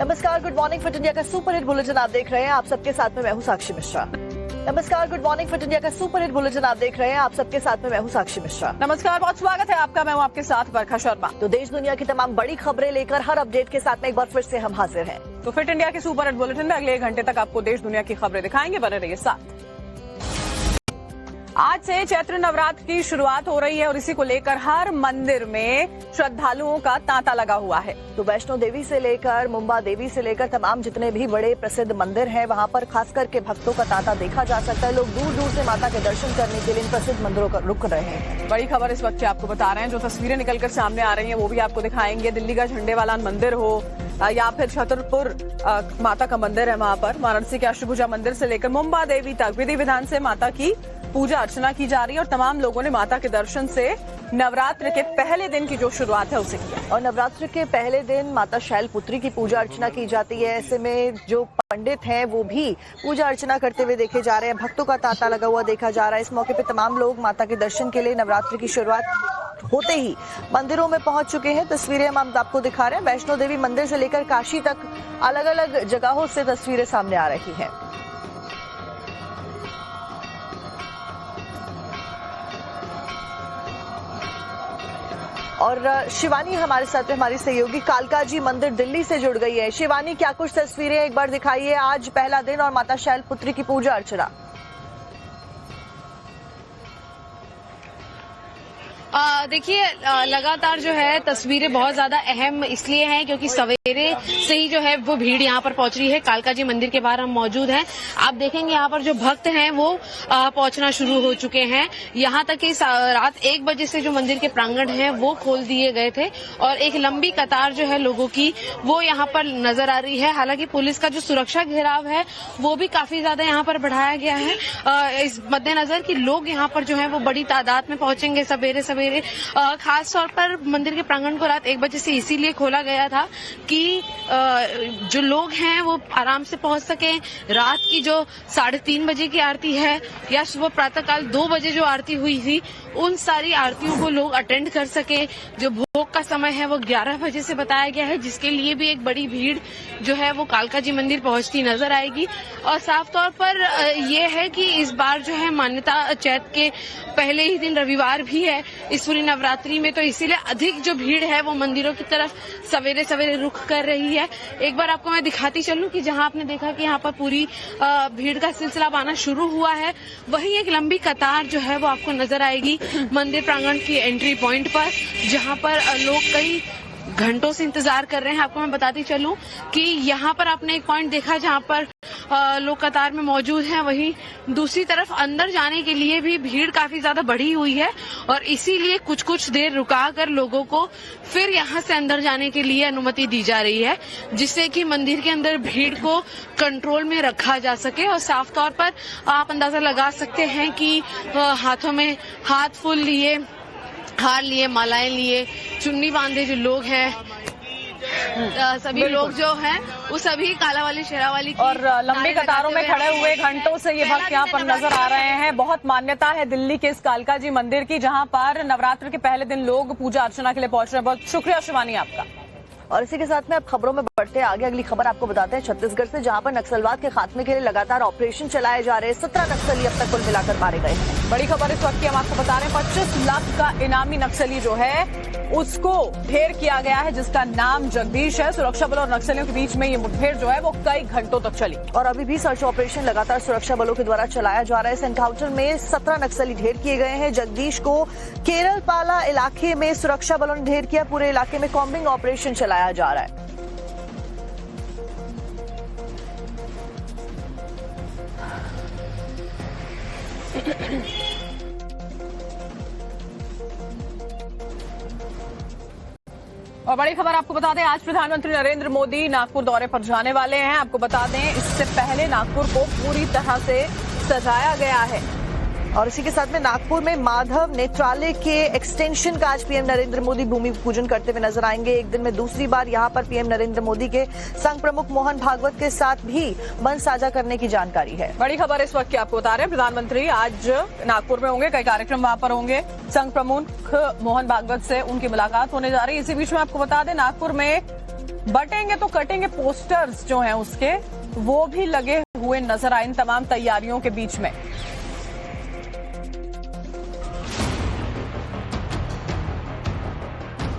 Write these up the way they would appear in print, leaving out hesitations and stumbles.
नमस्कार, good morning fit India का super hit bulletin आप देख रहे हैं। आप सबके साथ में मैं हूं साक्षी मिश्रा। नमस्कार, गुड मॉर्निंग फिट इंडिया का सुपर हिट बुलेटिन आप देख रहे हैं। आप सबके साथ में मैं हूं साक्षी मिश्रा। नमस्कार, बहुत स्वागत है आपका। मैं हूं आपके साथ वर्षा शर्मा। तो देश दुनिया की तमाम बड़ी खबरें लेकर हर अपडेट के साथ में एक बार फिर से हम हाजिर हैं। तो फिट इंडिया के सुपर हिट बुलेटिन में अगले 1 घंटे तक आपको देश दुनिया की खबरें दिखाएंगे, बने रहिए साथ। आज से चैत्र नवरात्र की शुरुआत हो रही है और इसी को लेकर हर मंदिर में श्रद्धालुओं का तांता लगा हुआ है। तो वैष्णो देवी से लेकर मुंबा देवी से लेकर तमाम जितने भी बड़े प्रसिद्ध मंदिर हैं, वहां पर खास करके भक्तों का तांता देखा जा सकता है। लोग दूर दूर से माता के दर्शन करने के लिए इन प्रसिद्ध मंदिरों का रुक रहे हैं। बड़ी खबर इस वक्त आपको बता रहे हैं, जो तस्वीरें निकलकर सामने आ रही हैं वो भी आपको दिखाएंगे। दिल्ली का झंडे वाला मंदिर हो या फिर छतरपुर माता का मंदिर है, वहां पर वाराणसी के अष्टभुजा मंदिर से लेकर मुंबा देवी तक विधि विधान से माता की पूजा अर्चना की जा रही है और तमाम लोगों ने माता के दर्शन से नवरात्र के पहले दिन की जो शुरुआत है उसे किया। और नवरात्र के पहले दिन माता शैलपुत्री की पूजा अर्चना की जाती है। ऐसे में जो पंडित हैं वो भी पूजा अर्चना करते हुए देखे जा रहे हैं। भक्तों का तांता लगा हुआ देखा जा रहा है। इस मौके पे तमाम लोग माता के दर्शन के लिए नवरात्र की शुरुआत होते ही मंदिरों में पहुंच चुके हैं। तस्वीरें हम आपको दिखा रहे हैं। वैष्णो देवी मंदिर से लेकर काशी तक अलग अलग जगहों से तस्वीरें सामने आ रही हैं। और शिवानी हमारे साथ में, हमारी सहयोगी कालका जी मंदिर दिल्ली से जुड़ गई है। शिवानी, क्या कुछ तस्वीरें एक बार दिखाइए। आज पहला दिन और माता शैलपुत्री की पूजा अर्चना। देखिए, लगातार जो है तस्वीरें बहुत ज्यादा अहम इसलिए हैं क्योंकि सवेरे से ही जो है वो भीड़ यहाँ पर पहुंच रही है। कालका जी मंदिर के बाहर हम मौजूद हैं। आप देखेंगे यहाँ पर जो भक्त हैं वो पहुंचना शुरू हो चुके हैं। यहाँ तक कि रात 1 बजे से जो मंदिर के प्रांगण हैं वो खोल दिए गए थे और एक लंबी कतार जो है लोगों की वो यहाँ पर नजर आ रही है। हालांकि पुलिस का जो सुरक्षा घेराव है वो भी काफी ज्यादा यहाँ पर बढ़ाया गया है, इस मद्देनजर कि लोग यहाँ पर जो है वो बड़ी तादाद में पहुंचेंगे सवेरे। खास तौर पर मंदिर के प्रांगण को रात 1 बजे से इसीलिए खोला गया था कि जो लोग हैं वो आराम से पहुंच सके। रात की जो 3:30 बजे की आरती है या सुबह प्रातःकाल 2 बजे जो आरती हुई थी, उन सारी आरतियों को लोग अटेंड कर सके। जो भोग का समय है वो 11 बजे से बताया गया है, जिसके लिए भी एक बड़ी भीड़ जो है वो कालका जी मंदिर पहुंचती नजर आएगी। और साफ तौर पर ये है कि इस बार जो है मान्यता चैत्र के पहले ही दिन रविवार भी है इस पूरी नवरात्रि में, तो इसीलिए अधिक जो भीड़ है वो मंदिरों की तरफ सवेरे सवेरे रुख कर रही है। एक बार आपको मैं दिखाती चलूं कि जहां आपने देखा कि यहाँ पर पूरी भीड़ का सिलसिला आना शुरू हुआ है, वहीं एक लंबी कतार जो है वो आपको नजर आएगी मंदिर प्रांगण की एंट्री पॉइंट पर, जहां पर लोग कई घंटों से इंतजार कर रहे हैं। आपको मैं बताती चलूं कि यहाँ पर आपने एक पॉइंट देखा जहाँ पर लोग कतार में मौजूद हैं, वहीं दूसरी तरफ अंदर जाने के लिए भी भीड़ काफी ज्यादा बढ़ी हुई है और इसीलिए कुछ कुछ देर रुकाकर लोगों को फिर यहाँ से अंदर जाने के लिए अनुमति दी जा रही है, जिससे कि मंदिर के अंदर भीड़ को कंट्रोल में रखा जा सके। और साफ तौर पर आप अंदाजा लगा सकते हैं कि हाथों में हाथ फूल लिए, हार लिए, मालाएं लिए, चुन्नी बांधे जो लोग हैं, सभी लोग जो हैं वो सभी काला वाली शेरा वाली और लंबी कतारों में खड़े हुए घंटों से ये भक्त यहाँ पर नजर आ रहे हैं। बहुत मान्यता है दिल्ली के इस कालका जी मंदिर की, जहाँ पर नवरात्र के पहले दिन लोग पूजा अर्चना के लिए पहुंच रहे हैं। बहुत शुक्रिया शिवानी आपका। और इसी के साथ में अब खबरों में बढ़ते हैं आगे। अगली खबर आपको बताते हैं छत्तीसगढ़ से, जहां पर नक्सलवाद के खात्मे के लिए लगातार ऑपरेशन चलाए जा रहे हैं। 17 नक्सली अब तक कुल मिलाकर मारे गए हैं। बड़ी खबर इस वक्त की हम आपको बता रहे हैं। 25 लाख का इनामी नक्सली जो है उसको ढेर किया गया है, जिसका नाम जगदीश है। सुरक्षा बलों और नक्सलियों के बीच में ये मुठभेड़ जो है वो कई घंटों तक चली और अभी भी सर्च ऑपरेशन लगातार सुरक्षा बलों के द्वारा चलाया जा रहा है। इस एनकाउंटर में 17 नक्सली ढेर किए गए हैं। जगदीश को केरलपाला इलाके में सुरक्षा बलों ने ढेर किया। पूरे इलाके में कॉम्बिंग ऑपरेशन चलाया जा रहा है। और बड़ी खबर आपको बता दें, आज प्रधानमंत्री नरेंद्र मोदी नागपुर दौरे पर जाने वाले हैं। आपको बता दें, इससे पहले नागपुर को पूरी तरह से सजाया गया है। और इसी के साथ में नागपुर में माधव नेत्रालय के एक्सटेंशन का आज पीएम नरेंद्र मोदी भूमि पूजन करते हुए नजर आएंगे। एक दिन में दूसरी बार यहां पर पीएम नरेंद्र मोदी के संघ प्रमुख मोहन भागवत के साथ भी मंच साझा करने की जानकारी है। बड़ी खबर इस वक्त की आपको बता रहे हैं, प्रधानमंत्री आज नागपुर में होंगे, कई कार्यक्रम वहां पर होंगे। संघ प्रमुख मोहन भागवत से उनकी मुलाकात होने जा रही है। इसी बीच में आपको बता दें, नागपुर में बटेंगे तो कटेंगे पोस्टर्स जो हैं उसके, वो भी लगे हुए नजर आए इन तमाम तैयारियों के बीच में।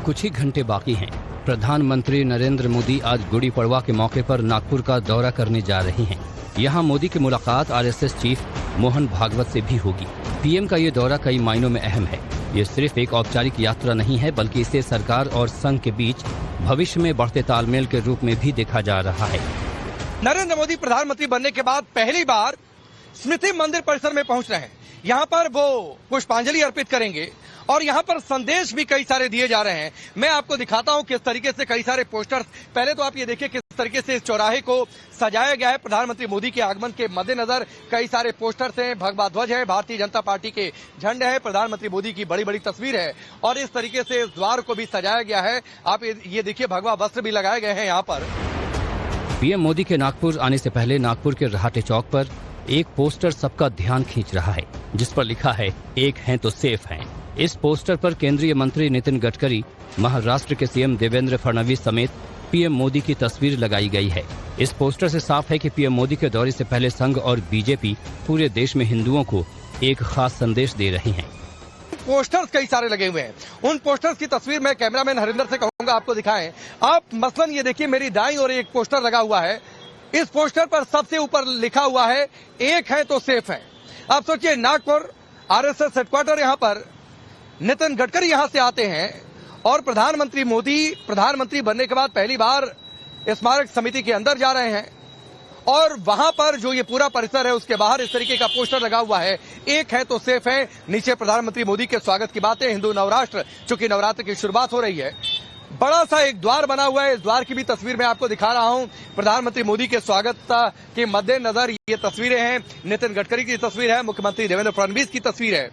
कुछ ही घंटे बाकी हैं। प्रधानमंत्री नरेंद्र मोदी आज गुड़ी पड़वा के मौके पर नागपुर का दौरा करने जा रहे हैं। यहां मोदी की मुलाकात आरएसएस चीफ मोहन भागवत से भी होगी। पीएम का ये दौरा कई मायनों में अहम है। ये सिर्फ एक औपचारिक यात्रा नहीं है, बल्कि इसे सरकार और संघ के बीच भविष्य में बढ़ते तालमेल के रूप में भी देखा जा रहा है। नरेंद्र मोदी प्रधानमंत्री बनने के बाद पहली बार स्मृति मंदिर परिसर में पहुंच रहे हैं। यहाँ पर वो पुष्पांजलि अर्पित करेंगे और यहाँ पर संदेश भी कई सारे दिए जा रहे हैं। मैं आपको दिखाता हूँ किस तरीके से कई सारे पोस्टर्स। पहले तो आप ये देखिए किस तरीके से इस चौराहे को सजाया गया है। प्रधानमंत्री मोदी के आगमन के मद्देनजर कई सारे पोस्टर्स हैं, भगवा ध्वज है, भारतीय जनता पार्टी के झंडे हैं, प्रधानमंत्री मोदी की बड़ी बड़ी तस्वीर है और इस तरीके से इस द्वार को भी सजाया गया है। आप ये देखिए भगवा वस्त्र भी लगाए गए हैं यहाँ पर। पीएम मोदी के नागपुर आने से पहले नागपुर के रहाटे चौक पर एक पोस्टर सबका ध्यान खींच रहा है, जिस पर लिखा है एक हैं तो सेफ हैं। इस पोस्टर पर केंद्रीय मंत्री नितिन गडकरी, महाराष्ट्र के सीएम देवेंद्र फडणवीस समेत पीएम मोदी की तस्वीर लगाई गई है। इस पोस्टर से साफ है कि पीएम मोदी के दौरे से पहले संघ और बीजेपी पूरे देश में हिंदुओं को एक खास संदेश दे रही हैं। पोस्टर्स कई सारे लगे हुए हैं। उन पोस्टर्स की तस्वीर मैं कैमरामैन हरिंदर से कहूंगा आपको दिखाएं। आप मसलन ये देखिए मेरी दाईं ओर एक पोस्टर लगा हुआ है। इस पोस्टर पर सबसे ऊपर लिखा हुआ है एक है तो सेफ है। आप सोचिए नागपुर आरएसएस हेडक्वार्टर, यहाँ पर नितिन गडकरी यहाँ से आते हैं और प्रधानमंत्री मोदी प्रधानमंत्री बनने के बाद पहली बार स्मारक समिति के अंदर जा रहे हैं और वहां पर जो ये पूरा परिसर है उसके बाहर इस तरीके का पोस्टर लगा हुआ है, एक है तो सेफ है। नीचे प्रधानमंत्री मोदी के स्वागत की बातें। हिंदू नवराष्ट्र, चूंकि नवरात्र की शुरुआत हो रही है, बड़ा सा एक द्वार बना हुआ है। इस द्वार की भी तस्वीर मैं आपको दिखा रहा हूं। प्रधानमंत्री मोदी के स्वागत के मद्देनजर ये तस्वीरें हैं। नितिन गडकरी की तस्वीर है, मुख्यमंत्री देवेंद्र फडणवीस की तस्वीर है।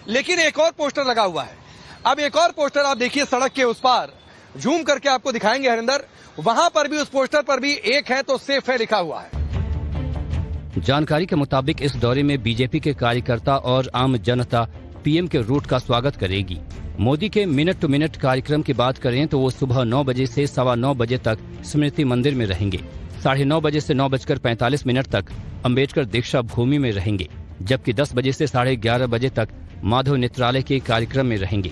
लेकिन एक और पोस्टर लगा हुआ है। अब एक और पोस्टर आप देखिए सड़क के उस पार, जूम करके आपको दिखाएंगे हरिंदर। वहां पर भी उस पोस्टर पर भी एक है तो सेफ है लिखा हुआ है। जानकारी के मुताबिक इस दौरे में बीजेपी के कार्यकर्ता और आम जनता पीएम के रूट का स्वागत करेगी। मोदी के मिनट टू मिनट कार्यक्रम की बात करें तो वो सुबह 9 बजे से 9:15 बजे तक स्मृति मंदिर में रहेंगे। 9:30 बजे से 9:45 तक अंबेडकर दीक्षा भूमि में रहेंगे, जबकि 10 बजे से 11:30 बजे तक माधव नेत्रालय के कार्यक्रम में रहेंगे।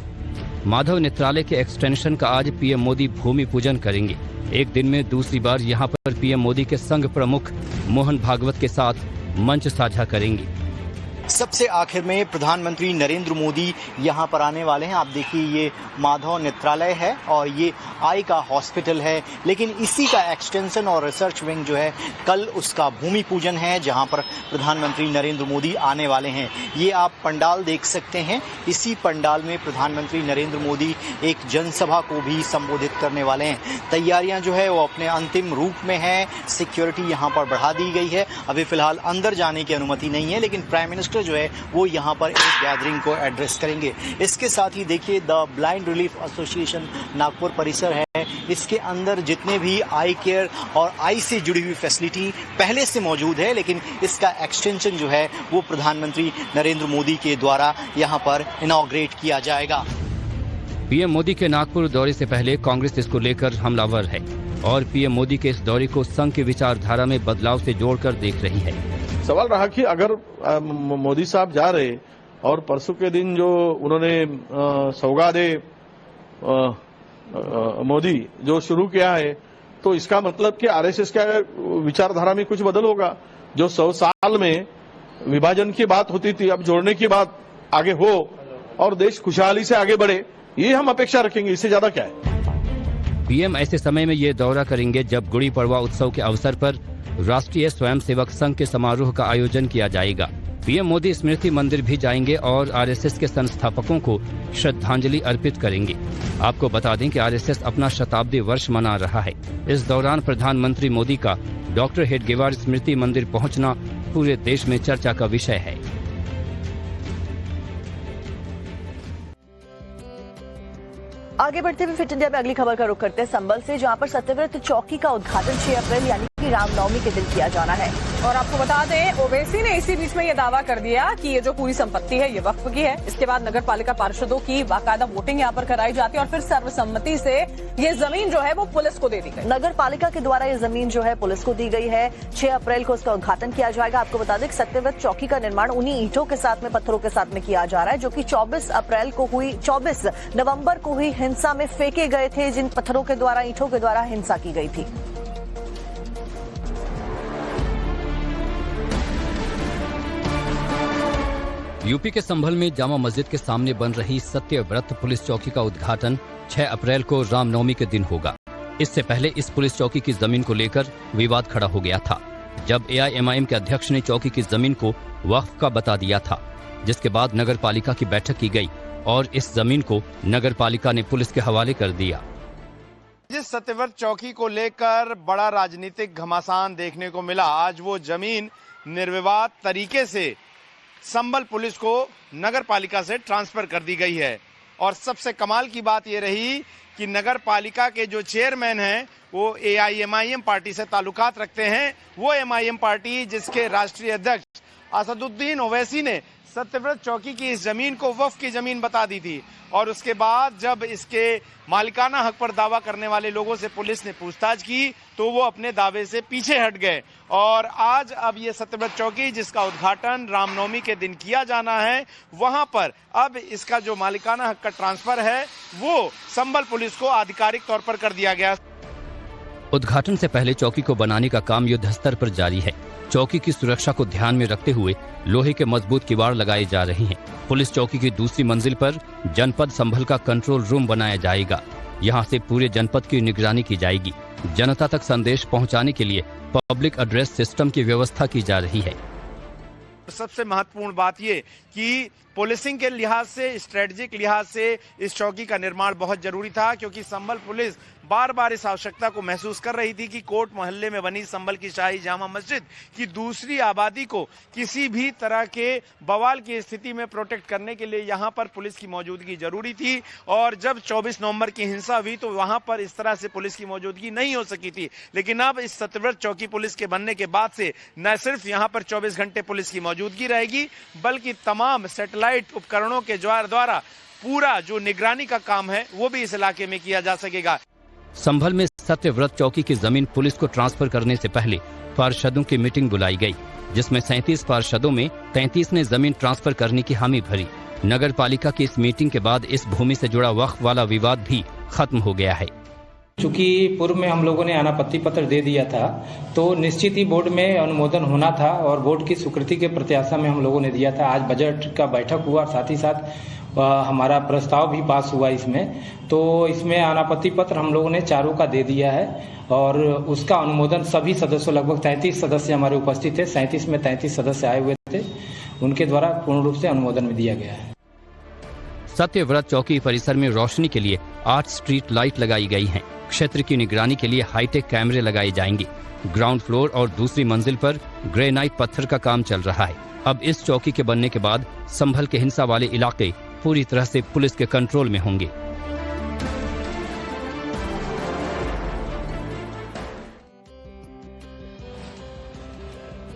माधव नेत्रालय के एक्सटेंशन का आज पीएम मोदी भूमि पूजन करेंगे। एक दिन में दूसरी बार यहां पर पीएम मोदी के संघ प्रमुख मोहन भागवत के साथ मंच साझा करेंगे। सबसे आखिर में प्रधानमंत्री नरेंद्र मोदी यहाँ पर आने वाले हैं। आप देखिए ये माधव नेत्रालय है और ये आई का हॉस्पिटल है, लेकिन इसी का एक्सटेंशन और रिसर्च विंग जो है कल उसका भूमि पूजन है, जहाँ पर प्रधानमंत्री नरेंद्र मोदी आने वाले हैं। ये आप पंडाल देख सकते हैं। इसी पंडाल में प्रधानमंत्री नरेंद्र मोदी एक जनसभा को भी संबोधित करने वाले हैं। तैयारियां जो है वो अपने अंतिम रूप में है। सिक्योरिटी यहाँ पर बढ़ा दी गई है। अभी फिलहाल अंदर जाने की अनुमति नहीं है, लेकिन प्राइम मिनिस्टर जो है वो यहाँ पर एक गैदरिंग को एड्रेस करेंगे। इसके साथ ही देखिए the blind relief association Nagpur परिसर है, इसके अंदर जितने भी आई केयर और आई से जुड़ी हुई फैसिलिटी पहले से मौजूद है, लेकिन इसका एक्सटेंशन जो है वो प्रधानमंत्री नरेंद्र मोदी के द्वारा यहाँ पर इनॉग्रेट किया जाएगा। पीएम मोदी के नागपुर दौरे से पहले कांग्रेस इसको लेकर हमलावर है और पीएम मोदी के इस दौरे को संघ की विचारधारा में बदलाव से जोड़कर देख रही है। सवाल रहा कि अगर मोदी साहब जा रहे और परसों के दिन जो उन्होंने सौगादे मोदी जो शुरू किया है, तो इसका मतलब कि आरएसएस का विचारधारा में कुछ बदल होगा। जो 100 साल में विभाजन की बात होती थी, अब जोड़ने की बात आगे हो और देश खुशहाली से आगे बढ़े, ये हम अपेक्षा रखेंगे। इससे ज्यादा क्या है। पीएम ऐसे समय में ये दौरा करेंगे जब गुड़ी पड़वा उत्सव के अवसर पर राष्ट्रीय स्वयंसेवक संघ के समारोह का आयोजन किया जाएगा। पीएम मोदी स्मृति मंदिर भी जाएंगे और आरएसएस के संस्थापकों को श्रद्धांजलि अर्पित करेंगे। आपको बता दें कि आरएसएस अपना शताब्दी वर्ष मना रहा है। इस दौरान प्रधानमंत्री मोदी का डॉक्टर हेडगेवार स्मृति मंदिर पहुंचना पूरे देश में चर्चा का विषय है। आगे बढ़ते हुए फिट इंडिया में अगली खबर का रुख करते हैं संबल से, जहां पर सत्यव्रत चौकी का उद्घाटन 6 अप्रैल यानी कि रामनवमी के दिन किया जाना है। और आपको बता दें, ओवैसी ने इसी बीच में ये दावा कर दिया कि ये जो पूरी संपत्ति है ये वक्फ की है। इसके बाद नगर पालिका पार्षदों की बाकायदा वोटिंग यहाँ पर कराई जाती है और फिर सर्वसम्मति से ये जमीन जो है वो पुलिस को दे दी गई। नगर पालिका के द्वारा ये जमीन जो है पुलिस को दी गई है। 6 अप्रैल को इसका उद्घाटन किया जाएगा। आपको बता दें सत्यव्रत चौकी का निर्माण उन्हीं ईंटों के साथ में, पत्थरों के साथ में किया जा रहा है, जो कि 24 नवंबर को हुई हिंसा में फेंके गए थे, जिन पत्थरों के द्वारा, ईंटों के द्वारा हिंसा की गई थी। यूपी के संभल में जामा मस्जिद के सामने बन रही सत्यव्रत पुलिस चौकी का उद्घाटन 6 अप्रैल को रामनवमी के दिन होगा। इससे पहले इस पुलिस चौकी की जमीन को लेकर विवाद खड़ा हो गया था, जब एआईएमआईएम के अध्यक्ष ने चौकी की जमीन को वक्फ का बता दिया था, जिसके बाद नगर पालिका की बैठक की गई और इस जमीन को नगर पालिका ने पुलिस के हवाले कर दिया। जिस सत्यव्रत चौकी को लेकर बड़ा राजनीतिक घमासान देखने को मिला, आज वो जमीन निर्विवाद तरीके से संभल पुलिस को नगर पालिका से ट्रांसफर कर दी गई है। और सबसे कमाल की बात ये रही कि नगर पालिका के जो चेयरमैन हैं वो एआईएमआईएम पार्टी से ताल्लुकात रखते हैं। वो एमआईएम पार्टी जिसके राष्ट्रीय अध्यक्ष असदुद्दीन ओवैसी ने सत्यव्रत चौकी की इस जमीन को वक्फ की जमीन बता दी थी। और उसके बाद जब इसके मालिकाना हक पर दावा करने वाले लोगों से पुलिस ने पूछताछ की तो वो अपने दावे से पीछे हट गए। और आज अब ये सत्यव्रत चौकी जिसका उद्घाटन रामनवमी के दिन किया जाना है, वहां पर अब इसका जो मालिकाना हक का ट्रांसफर है वो संभल पुलिस को आधिकारिक तौर पर कर दिया गया। उद्घाटन से पहले चौकी को बनाने का काम युद्ध स्तर पर जारी है। चौकी की सुरक्षा को ध्यान में रखते हुए लोहे के मजबूत किवाड़ लगाए जा रहे हैं। पुलिस चौकी की दूसरी मंजिल पर जनपद संभल का कंट्रोल रूम बनाया जाएगा। यहां से पूरे जनपद की निगरानी की जाएगी। जनता तक संदेश पहुंचाने के लिए पब्लिक एड्रेस सिस्टम की व्यवस्था की जा रही है। सबसे महत्वपूर्ण बात ये कि पुलिसिंग के लिहाज से, स्ट्रेटेजिक लिहाज से इस चौकी का निर्माण बहुत जरूरी था, क्योंकि संभल पुलिस बार बार इस आवश्यकता को महसूस कर रही थी कि कोट मोहल्ले में बनी संभल की शाही जामा मस्जिद की दूसरी आबादी को किसी भी तरह के बवाल की स्थिति में प्रोटेक्ट करने के लिए यहाँ पर पुलिस की मौजूदगी जरूरी थी। और जब 24 नवंबर की हिंसा हुई तो वहां पर इस तरह से पुलिस की मौजूदगी नहीं हो सकी थी। लेकिन अब इस सत्यव्रत चौकी पुलिस के बनने के बाद से न सिर्फ यहाँ पर 24 घंटे पुलिस की मौजूदगी रहेगी, बल्कि तमाम सैटेलाइट उपकरणों के द्वारा पूरा जो निगरानी का काम है वो भी इस इलाके में किया जा सकेगा। संभल में सत्यव्रत चौकी की जमीन पुलिस को ट्रांसफर करने से पहले पार्षदों की मीटिंग बुलाई गई, जिसमें 37 पार्षदों में 33 ने जमीन ट्रांसफर करने की हामी भरी। नगर पालिका की इस मीटिंग के बाद इस भूमि से जुड़ा वक्फ वाला विवाद भी खत्म हो गया है। चूंकि पूर्व में हम लोगों ने अनापत्ति पत्र दे दिया था, तो निश्चित ही बोर्ड में अनुमोदन होना था और बोर्ड की स्वीकृति के प्रत्याशा में हम लोगों ने दिया था। आज बजट का बैठक हुआ, साथ ही साथ हमारा प्रस्ताव भी पास हुआ इसमें। तो इसमें अनापत्ति पत्र हम लोगों ने चारों का दे दिया है और उसका अनुमोदन सभी सदस्यों, लगभग 33 सदस्य हमारे उपस्थित थे, 37 में 33 सदस्य आए हुए थे, उनके द्वारा पूर्ण रूप से अनुमोदन में दिया गया है। सत्यव्रत चौकी परिसर में रोशनी के लिए 8 स्ट्रीट लाइट लगाई गई हैं। क्षेत्र की निगरानी के लिए हाईटेक कैमरे लगाए जाएंगे। ग्राउंड फ्लोर और दूसरी मंजिल पर ग्रेनाइट पत्थर का काम चल रहा है। अब इस चौकी के बनने के बाद संभल के हिंसा वाले इलाके पूरी तरह से पुलिस के कंट्रोल में होंगे।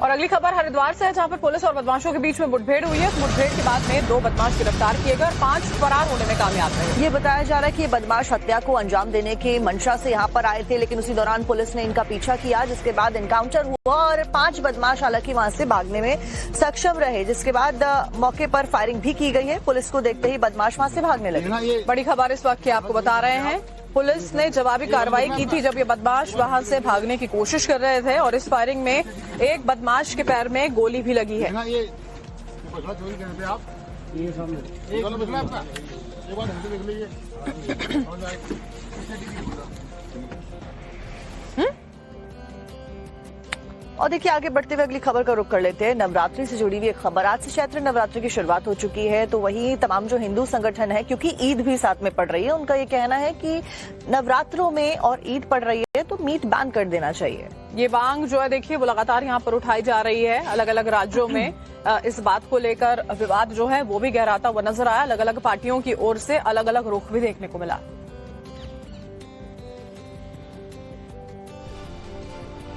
और अगली खबर हरिद्वार से है, जहां पर पुलिस और बदमाशों के बीच में मुठभेड़ हुई है। मुठभेड़ के बाद में 2 बदमाश गिरफ्तार किए गए और 5 फरार होने में कामयाब रहे। ये बताया जा रहा है कि ये बदमाश हत्या को अंजाम देने के मंशा से यहाँ पर आए थे, लेकिन उसी दौरान पुलिस ने इनका पीछा किया, जिसके बाद एनकाउंटर हुआ और 5 बदमाश हालांकि वहां से भागने में सक्षम रहे, जिसके बाद मौके पर फायरिंग भी की गई है। पुलिस को देखते ही बदमाश वहां से भागने लगे। बड़ी खबर इस वक्त की आपको बता रहे हैं, पुलिस ने जवाबी कार्रवाई की थी जब ये बदमाश वहां से भागने की कोशिश कर रहे थे और इस फायरिंग में एक बदमाश के पैर में गोली भी लगी है। और देखिए आगे बढ़ते हुए अगली खबर का रुख कर लेते हैं। नवरात्रि से जुड़ी हुई एक खबर। आज से चैत्र नवरात्रि की शुरुआत हो चुकी है, तो वहीं तमाम जो हिंदू संगठन है, क्योंकि ईद भी साथ में पड़ रही है, उनका ये कहना है कि नवरात्रों में और ईद पड़ रही है तो मीट बैन कर देना चाहिए। ये मांग जो है देखिए वो लगातार यहाँ पर उठाई जा रही है। अलग अलग राज्यों में इस बात को लेकर विवाद जो है वो भी गहराता हुआ नजर आया। अलग अलग पार्टियों की ओर से अलग अलग रुख भी देखने को मिला।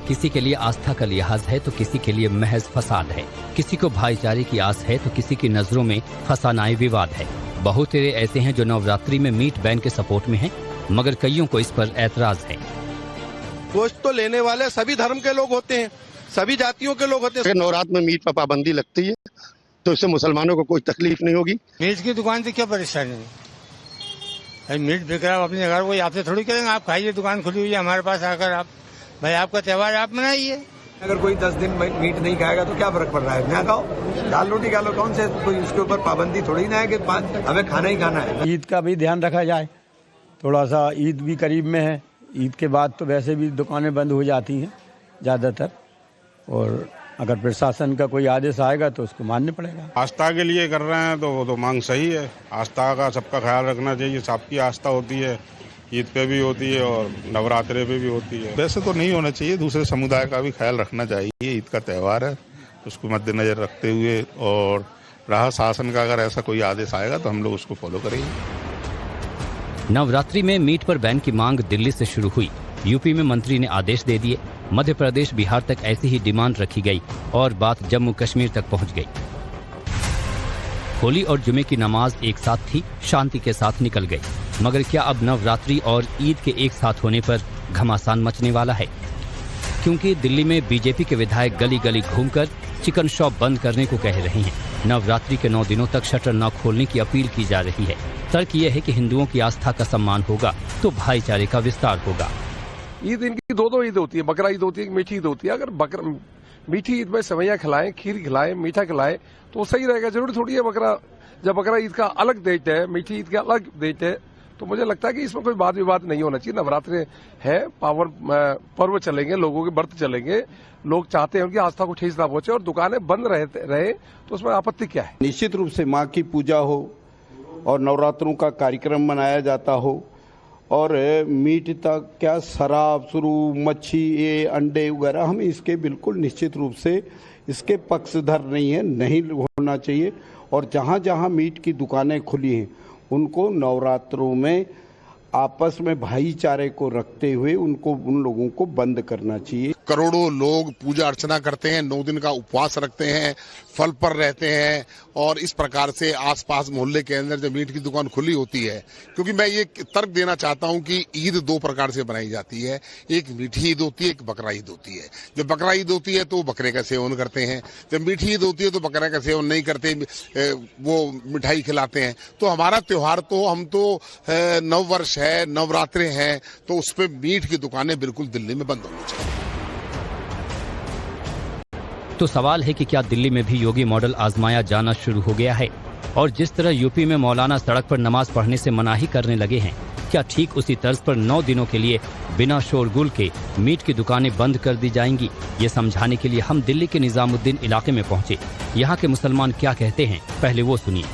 किसी के लिए आस्था का लिहाज है तो किसी के लिए महज फसाद है। किसी को भाईचारे की आस है तो किसी की नजरों में फसानाई विवाद है। बहुत तेरे ऐसे हैं जो नवरात्रि में मीट बैन के सपोर्ट में हैं, मगर कईयों को इस पर ऐतराज है। गोश्त तो लेने वाले सभी धर्म के लोग होते हैं, सभी जातियों के लोग होते हैं। नवरात्र में मीट पर पाबंदी लगती है तो इससे मुसलमानों को कोई तकलीफ नहीं होगी। मीट की दुकान से क्या परेशानी है? मीट बिक रहा है अपने घर, कोई आपसे थोड़ी करेंगे आप खाइए, दुकान खुली हुई है हमारे पास आकर, आप भाई आपका त्योहार आप मनाइए। अगर कोई 10 दिन मीट नहीं खाएगा तो क्या फर्क पड़ रहा है? ना खाओ, दाल रोटी खा लो, कौन से कोई उसके ऊपर पाबंदी थोड़ी ना है कि हमें खाना ही खाना है। ईद का भी ध्यान रखा जाए, थोड़ा सा ईद भी करीब में है, ईद के बाद तो वैसे भी दुकानें बंद हो जाती हैं ज़्यादातर, और अगर प्रशासन का कोई आदेश आएगा तो उसको मानना पड़ेगा। आस्था के लिए कर रहे हैं तो वो तो मांग सही है। आस्था का सबका ख्याल रखना चाहिए, सबकी आस्था होती है, ईद पे भी होती है और नवरात्रे पे भी होती है। वैसे तो नहीं होना चाहिए, दूसरे समुदाय का भी ख्याल रखना चाहिए। ईद का त्यौहार है, उसको मद्देनजर रखते हुए, और रहा शासन का अगर ऐसा कोई आदेश आएगा तो हम लोग उसको फॉलो करेंगे। नवरात्रि में मीट पर बैन की मांग दिल्ली से शुरू हुई, यूपी में मंत्री ने आदेश दे दिए, मध्य प्रदेश बिहार तक ऐसी ही डिमांड रखी गई और बात जम्मू कश्मीर तक पहुंच गई। होली और जुमे की नमाज एक साथ थी, शांति के साथ निकल गई, मगर क्या अब नवरात्रि और ईद के एक साथ होने पर घमासान मचने वाला है? क्योंकि दिल्ली में बीजेपी के विधायक गली गली घूमकर चिकन शॉप बंद करने को कह रहे हैं। नवरात्रि के 9 दिनों तक शटर न खोलने की अपील की जा रही है। तर्क यह है कि हिंदुओं की आस्था का सम्मान होगा तो भाईचारे का विस्तार होगा। ईद इनकी दो ईद होती है, बकरा ईद होती है, मीठी ईद होती है। अगर मीठी ईद में सेवैयां खिलाएं, खीर खिलाएं, मीठा खिलाएं तो सही रहेगा। जरूरी थोड़ी है जब बकरा ईद का अलग डेट है, मीठी ईद का अलग डेट है, तो मुझे लगता है कि इसमें कोई वाद विवाद नहीं होना चाहिए। नवरात्रि है, पर्व चलेंगे, लोगों के व्रत चलेंगे, लोग चाहते हैं उनकी आस्था को ठेस ना पहुंचे और दुकानें बंद रहे तो उसमें आपत्ति क्या है? निश्चित रूप से माँ की पूजा हो और नवरात्रों का कार्यक्रम मनाया जाता हो, और मीट तक क्या शराब शुरू, मच्छी, ये अंडे वगैरह, हम इसके बिल्कुल निश्चित रूप से इसके पक्षधर नहीं है, नहीं होना चाहिए। और जहाँ जहाँ मीट की दुकानें खुली हैं उनको नवरात्रों में आपस में भाईचारे को रखते हुए उन लोगों को बंद करना चाहिए। करोड़ों लोग पूजा अर्चना करते हैं, 9 दिन का उपवास रखते हैं, फल पर रहते हैं, और इस प्रकार से आसपास मोहल्ले के अंदर जब मीट की दुकान खुली होती है, क्योंकि मैं ये तर्क देना चाहता हूं कि ईद 2 प्रकार से बनाई जाती है, एक मीठी ईद होती है, एक बकरा ईद होती है। जब बकरा ईद होती है तो बकरे का सेवन करते हैं, जब मीठी ईद होती है तो बकरे का सेवन नहीं करते, वो मिठाई खिलाते हैं। तो हमारा त्योहार तो हम तो नव वर्ष है, नवरात्रे हैं, तो उस पर मीट की दुकानें बिल्कुल दिल्ली में बंद होनी चाहिए। तो सवाल है कि क्या दिल्ली में भी योगी मॉडल आजमाया जाना शुरू हो गया है? और जिस तरह यूपी में मौलाना सड़क पर नमाज पढ़ने से मनाही करने लगे हैं, क्या ठीक उसी तर्ज पर 9 दिनों के लिए बिना शोरगुल के मीट की दुकानें बंद कर दी जाएंगी? ये समझाने के लिए हम दिल्ली के निजामुद्दीन इलाके में पहुंचे। यहाँ के मुसलमान क्या कहते हैं, पहले वो सुनिए।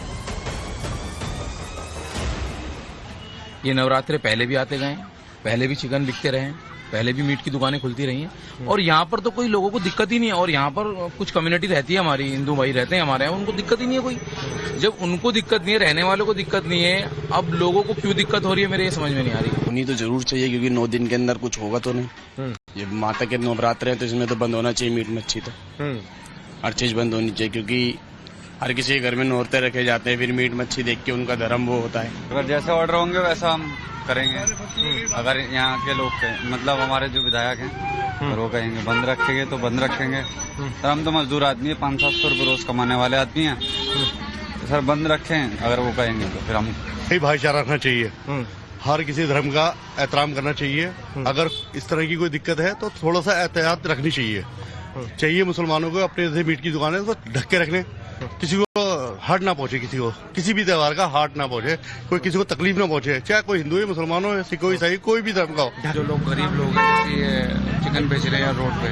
ये नवरात्रे पहले भी आते गए, पहले भी चिकन बिकते रहे, पहले भी मीट की दुकानें खुलती रही हैं, और यहाँ पर तो कोई लोगों को दिक्कत ही नहीं है। और यहाँ पर कुछ कम्युनिटी रहती है, हमारी हिंदू भाई रहते हैं हमारे यहाँ, उनको दिक्कत ही नहीं है कोई। जब उनको दिक्कत नहीं है, रहने वालों को दिक्कत नहीं है, अब लोगों को क्यों दिक्कत हो रही है, मेरे ये समझ में नहीं आ रही। होनी तो जरूर चाहिए, क्योंकि 9 दिन के अंदर कुछ होगा तो नहीं। ये माता के नवरात्र है तो इसमें तो बंद होना चाहिए मीट मच्छी, तो हर चीज बंद होनी चाहिए, क्योंकि हर किसी के घर में नौरते रखे जाते हैं, फिर मीट मच्छी देख के उनका धर्म वो होता है। अगर जैसे ऑर्डर होंगे वैसा हम करेंगे। अगर यहाँ के लोग मतलब हमारे जो विधायक हैं वो कहेंगे बंद रखेंगे तो बंद रखेंगे। सर हम तो मजदूर आदमी है, 500-700 रुपये रोज कमाने वाले आदमी हैं, तो सर बंद रखें अगर वो कहेंगे तो फिर हम। भाईचारा रखना चाहिए, हर किसी धर्म का एहतराम करना चाहिए। अगर इस तरह की कोई दिक्कत है तो थोड़ा सा एहतियात रखनी चाहिए मुसलमानों को अपने जैसे मीट की दुकानें तो ढक के रखने, किसी को हार्ट ना पहुंचे, किसी को किसी भी त्योहार का हार्ट ना पहुंचे, कोई किसी को तकलीफ ना पहुंचे, चाहे कोई हिंदू है, मुसलमान हो, सिख हो, ईसाई, कोई भी धर्म का हो। जो लोग गरीब लोग हैं, जैसे ये चिकन बेच रहे हैं रोड पे,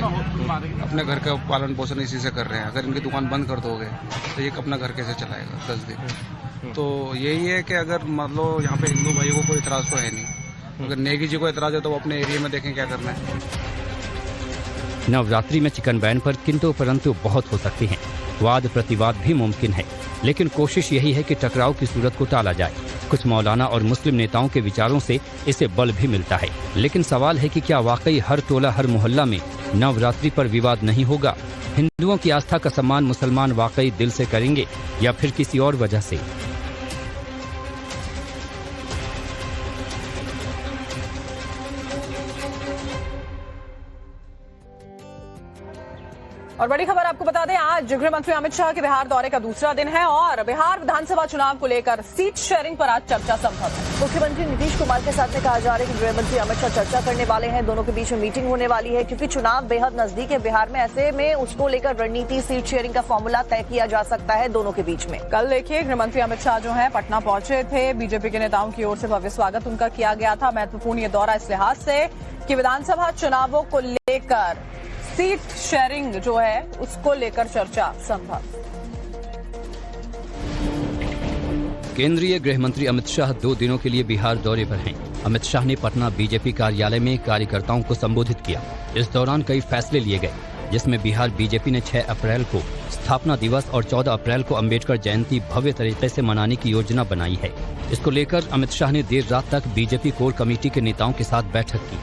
अपने घर का पालन पोषण इसी से कर रहे हैं। अगर इनकी दुकान बंद कर दोगे तो ये अपना घर कैसे चलाएगा 10 दिन? तो यही है कि अगर मतलब यहाँ पे हिंदू भाई को कोई इतराज तो है नहीं, अगर नेगी जी को इतराज है तो वो अपने एरिया में देखें क्या करना है। नवरात्रि में चिकन बैन पर किंतु परंतु बहुत हो सकते हैं, वाद प्रतिवाद भी मुमकिन है, लेकिन कोशिश यही है कि टकराव की सूरत को टाला जाए। कुछ मौलाना और मुस्लिम नेताओं के विचारों से इसे बल भी मिलता है, लेकिन सवाल है कि क्या वाकई हर टोला हर मोहल्ला में नवरात्रि पर विवाद नहीं होगा। हिंदुओं की आस्था का सम्मान मुसलमान वाकई दिल से करेंगे या फिर किसी और वजह से। और बड़ी खबर आपको बता दें, आज गृह मंत्री अमित शाह के बिहार दौरे का दूसरा दिन है और बिहार विधानसभा चुनाव को लेकर सीट शेयरिंग पर आज चर्चा संभव है। मुख्यमंत्री नीतीश कुमार के साथ में कहा जा रहा है कि गृह मंत्री अमित शाह चर्चा करने वाले हैं। दोनों के बीच में मीटिंग होने वाली है क्योंकि चुनाव बेहद नजदीक है बिहार में। ऐसे में उसको लेकर रणनीति, सीट शेयरिंग का फॉर्मूला तय किया जा सकता है दोनों के बीच में। कल देखिए गृह मंत्री अमित शाह जो है पटना पहुंचे थे। बीजेपी के नेताओं की ओर से भव्य स्वागत उनका किया गया था। महत्वपूर्ण ये दौरा इस लिहाज से कि विधानसभा चुनावों को लेकर सीट शेयरिंग जो है उसको लेकर चर्चा संभव। केंद्रीय गृह मंत्री अमित शाह 2 दिनों के लिए बिहार दौरे पर हैं। अमित शाह ने पटना बीजेपी कार्यालय में कार्यकर्ताओं को संबोधित किया। इस दौरान कई फैसले लिए गए, जिसमें बिहार बीजेपी ने 6 अप्रैल को स्थापना दिवस और 14 अप्रैल को अंबेडकर जयंती भव्य तरीके से मनाने की योजना बनाई है। इसको लेकर अमित शाह ने देर रात तक बीजेपी कोर कमेटी के नेताओं के साथ बैठक की।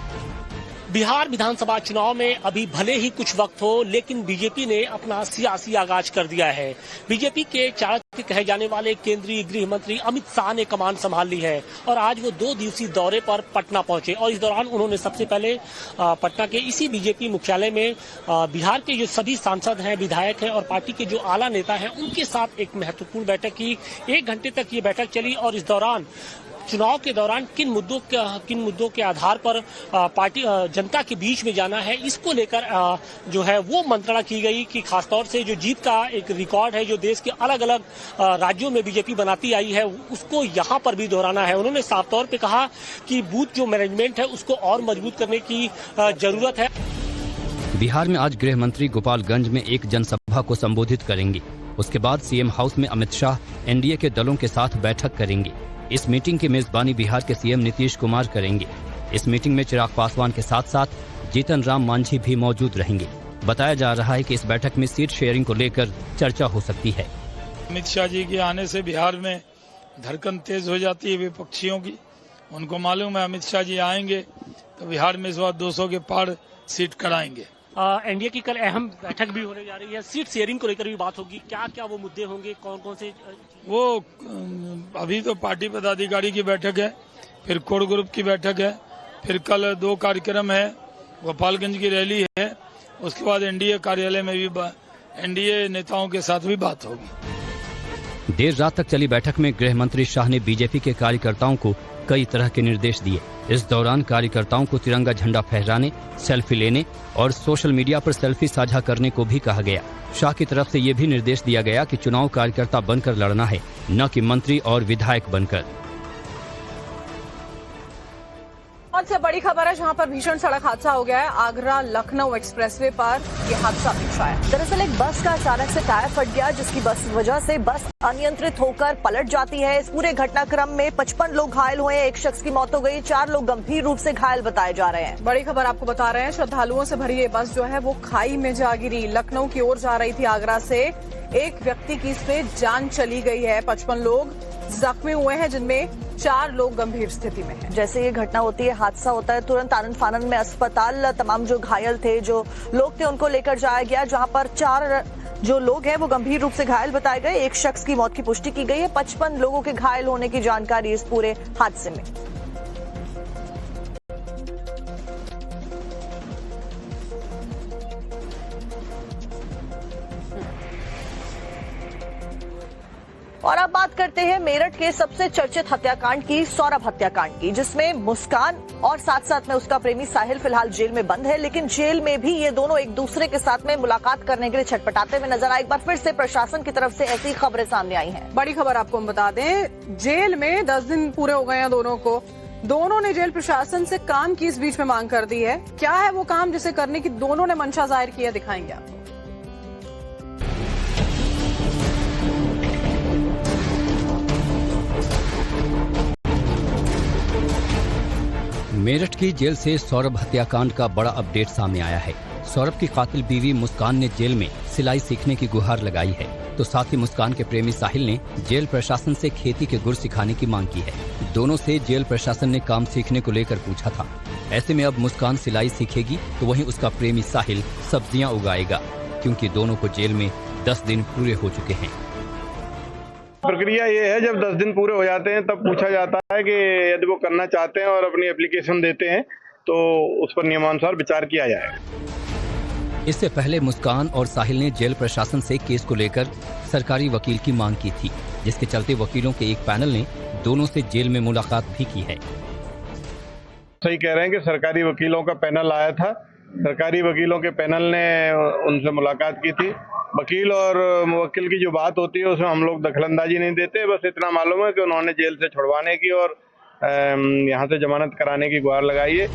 बिहार विधानसभा चुनाव में अभी भले ही कुछ वक्त हो, लेकिन बीजेपी ने अपना सियासी आगाज कर दिया है। बीजेपी के चाणक्य कहे जाने वाले केंद्रीय गृह मंत्री अमित शाह ने कमान संभाल ली है और आज वो 2 दिवसीय दौरे पर पटना पहुंचे और इस दौरान उन्होंने सबसे पहले पटना के इसी बीजेपी मुख्यालय में बिहार के जो सभी सांसद हैं, विधायक हैं और पार्टी के जो आला नेता हैं उनके साथ एक महत्वपूर्ण बैठक की। 1 घंटे तक ये बैठक चली और इस दौरान चुनाव के दौरान किन मुद्दों के आधार पर पार्टी जनता के बीच में जाना है, इसको लेकर जो है वो मंत्रणा की गई कि खासतौर से जो जीत का एक रिकॉर्ड है जो देश के अलग अलग राज्यों में बीजेपी बनाती आई है उसको यहाँ पर भी दोहराना है। उन्होंने साफ तौर पे कहा कि बूथ जो मैनेजमेंट है उसको और मजबूत करने की जरूरत है। बिहार में आज गृह मंत्री गोपालगंज में एक जनसभा को संबोधित करेंगे। उसके बाद सीएम हाउस में अमित शाह एनडीए के दलों के साथ बैठक करेंगे। इस मीटिंग की मेजबानी बिहार के सीएम नीतीश कुमार करेंगे। इस मीटिंग में चिराग पासवान के साथ साथ जीतन राम मांझी भी मौजूद रहेंगे। बताया जा रहा है कि इस बैठक में सीट शेयरिंग को लेकर चर्चा हो सकती है। अमित शाह जी के आने से बिहार में धड़कन तेज हो जाती है विपक्षियों की। उनको मालूम है अमित शाह जी आएंगे तो बिहार में इस बार 200 के पार सीट कराएंगे। एनडीए की कल अहम बैठक भी होने जा रही है, सीट शेयरिंग को लेकर भी बात होगी। क्या क्या वो मुद्दे होंगे, कौन कौन से? वो अभी तो पार्टी पदाधिकारी की बैठक है, फिर कोर ग्रुप की बैठक है, फिर कल 2 कार्यक्रम है, गोपालगंज की रैली है, उसके बाद एनडीए कार्यालय में भी एनडीए नेताओं के साथ भी बात होगी। देर रात तक चली बैठक में गृह मंत्री शाह ने बीजेपी के कार्यकर्ताओं को कई तरह के निर्देश दिए। इस दौरान कार्यकर्ताओं को तिरंगा झंडा फहराने, सेल्फी लेने और सोशल मीडिया पर सेल्फी साझा करने को भी कहा गया। शाह की तरफ से ये भी निर्देश दिया गया कि चुनाव कार्यकर्ता बनकर लड़ना है, न कि मंत्री और विधायक बनकर। और से बड़ी खबर है जहां पर भीषण सड़क हादसा हो गया है। आगरा लखनऊ एक्सप्रेसवे पर यह हादसा पेश आया। दरअसल एक बस का अचानक से टायर फट गया, जिसकी वजह से बस अनियंत्रित होकर पलट जाती है। इस पूरे घटनाक्रम में 55 लोग घायल हुए, 1 शख्स की मौत हो गई, 4 लोग गंभीर रूप से घायल बताए जा रहे हैं। बड़ी खबर आपको बता रहे हैं, श्रद्धालुओं से भरी ये बस जो है वो खाई में जा गिरी। लखनऊ की ओर जा रही थी आगरा से। एक व्यक्ति की इसमें जान चली गई है, 55 लोग जख्मी हुए हैं, जिनमें 4 लोग गंभीर स्थिति में हैं। जैसे ये घटना होती है, हादसा होता है, तुरंत आनंद फानंद में अस्पताल तमाम जो घायल थे, जो लोग थे, उनको लेकर जाया गया, जहां पर 4 जो लोग हैं वो गंभीर रूप से घायल बताए गए। 1 शख्स की मौत की पुष्टि की गई है। 55 लोगों के घायल होने की जानकारी इस पूरे हादसे में। और अब बात करते हैं मेरठ के सबसे चर्चित हत्याकांड की, सौरभ हत्याकांड की, जिसमें मुस्कान और साथ साथ में उसका प्रेमी साहिल फिलहाल जेल में बंद है। लेकिन जेल में भी ये दोनों एक दूसरे के साथ में मुलाकात करने के लिए छटपटाते हुए नजर आए। एक बार फिर से प्रशासन की तरफ से ऐसी खबरें सामने आई हैं। बड़ी खबर आपको हम बता दें, जेल में 10 दिन पूरे हो गए हैं दोनों को। दोनों ने जेल प्रशासन से काम की इस बीच में मांग कर दी है। क्या है वो काम जिसे करने की दोनों ने मंशा जाहिर की है, दिखाएंगे आपको। मेरठ की जेल से सौरभ हत्याकांड का बड़ा अपडेट सामने आया है। सौरभ की कातिल बीवी मुस्कान ने जेल में सिलाई सीखने की गुहार लगाई है, तो साथ ही मुस्कान के प्रेमी साहिल ने जेल प्रशासन से खेती के गुर सिखाने की मांग की है। दोनों से जेल प्रशासन ने काम सीखने को लेकर पूछा था। ऐसे में अब मुस्कान सिलाई सीखेगी तो वहीं उसका प्रेमी साहिल सब्जियां उगाएगा, क्योंकि दोनों को जेल में 10 दिन पूरे हो चुके हैं। प्रक्रिया ये है, जब 10 दिन पूरे हो जाते हैं तब पूछा जाता है कि यदि वो करना चाहते हैं और अपनी एप्लीकेशन देते हैं तो उस पर नियमानुसार विचार किया जाएगा। इससे पहले मुस्कान और साहिल ने जेल प्रशासन से केस को लेकर सरकारी वकील की मांग की थी, जिसके चलते वकीलों के एक पैनल ने दोनों से जेल में मुलाकात भी की है। सही कह रहे हैं कि सरकारी वकीलों का पैनल आया था। सरकारी वकीलों के पैनल ने उनसे मुलाकात की थी। वकील और मुवक्किल की जो बात होती है उसमें हम लोग दखलंदाजी नहीं देते। बस इतना मालूम है कि उन्होंने जेल से छुड़वाने की और यहाँ से जमानत कराने की गुहार लगाई है।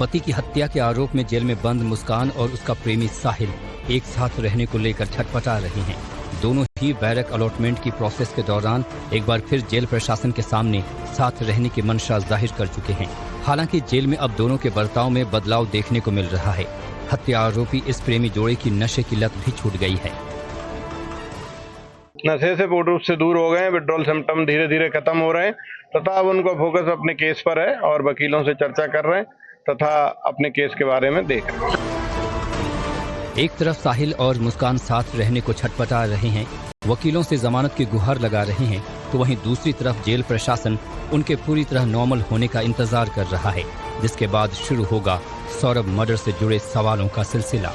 पति की हत्या के आरोप में जेल में बंद मुस्कान और उसका प्रेमी साहिल एक साथ रहने को लेकर छटपटा रहे हैं। दोनों ही बैरक अलॉटमेंट की प्रोसेस के दौरान एक बार फिर जेल प्रशासन के सामने साथ रहने की मंशा जाहिर कर चुके हैं। हालांकि जेल में अब दोनों के बर्ताव में बदलाव देखने को मिल रहा है। हत्या आरोपी इस प्रेमी जोड़े की नशे की लत भी छूट गई है। नशे से पूर्ण रूप से दूर हो गए हैं, विड्रॉल सिम्टम धीरे धीरे खत्म हो रहे हैं तथा अब उनका फोकस अपने केस पर है और वकीलों से चर्चा कर रहे हैं तथा अपने केस के बारे में देख रहे हैं। एक तरफ साहिल और मुस्कान साथ रहने को छटपटा रहे हैं, वकीलों से जमानत की गुहार लगा रहे हैं, तो वहीं दूसरी तरफ जेल प्रशासन उनके पूरी तरह नॉर्मल होने का इंतजार कर रहा है, जिसके बाद शुरू होगा सौरभ मर्डर से जुड़े सवालों का सिलसिला।